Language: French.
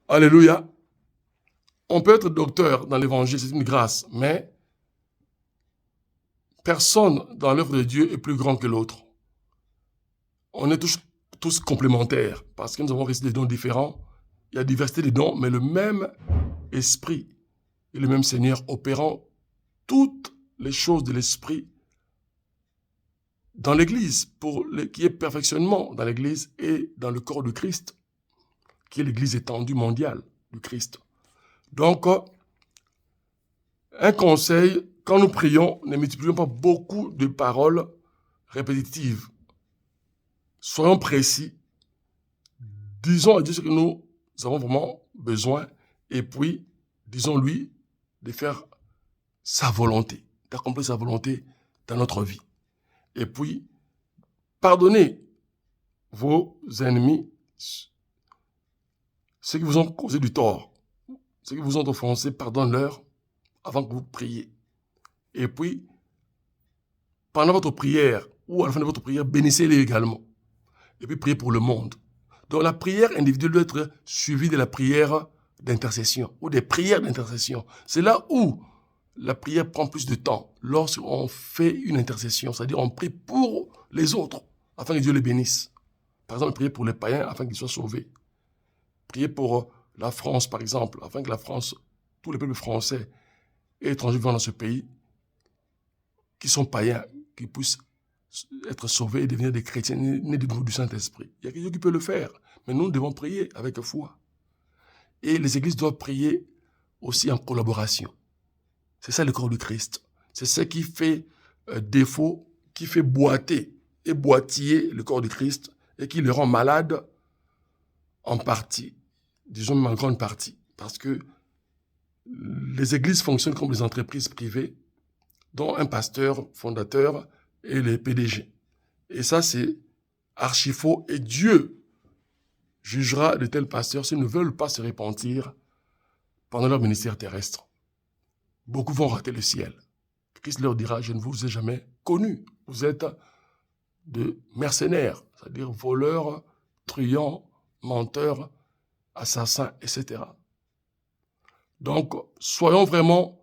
Alléluia. On peut être docteur dans l'évangile, c'est une grâce, mais personne dans l'œuvre de Dieu est plus grand que l'autre. On est tous complémentaires parce que nous avons reçu des dons différents. Il y a diversité de dons, mais le même esprit et le même Seigneur opérant toutes les choses de l'esprit dans l'Église, pour qu'il y ait perfectionnement dans l'Église et dans le corps du Christ, qui est l'Église étendue mondiale du Christ. Donc, un conseil, quand nous prions, ne multiplions pas beaucoup de paroles répétitives. Soyons précis. Disons à Dieu ce que nous avons vraiment besoin et puis disons-lui de faire sa volonté, d'accomplir sa volonté dans notre vie. Et puis, pardonnez vos ennemis, ceux qui vous ont causé du tort, ceux qui vous ont offensé, pardonne-leur avant que vous priez. Et puis, pendant votre prière, ou à la fin de votre prière, bénissez-les également. Et puis, priez pour le monde. Donc, la prière individuelle doit être suivie de la prière d'intercession, ou des prières d'intercession. C'est là où la prière prend plus de temps, lorsqu'on fait une intercession, c'est-à-dire on prie pour les autres, afin que Dieu les bénisse. Par exemple, prier pour les païens, afin qu'ils soient sauvés. Prier pour la France, par exemple, afin que la France, tous les peuples français et étrangers vivant dans ce pays, qui sont païens, qui puissent être sauvés et devenir des chrétiens nés du Saint-Esprit. Il y a quelqu'un qui peut le faire, mais nous devons prier avec foi. Et les églises doivent prier aussi en collaboration. C'est ça le corps du Christ. C'est ce qui fait défaut, qui fait boiter et boitiller le corps du Christ et qui le rend malade en partie, disons en grande partie. Parce que les églises fonctionnent comme des entreprises privées dont un pasteur fondateur est le PDG. Et ça, c'est archi faux. Et Dieu jugera de tels pasteurs s'ils ne veulent pas se repentir pendant leur ministère terrestre. Beaucoup vont rater le ciel. Christ leur dira, je ne vous ai jamais connu. Vous êtes de mercenaires, c'est-à-dire voleurs, truands, menteurs, assassins, etc. Donc, soyons vraiment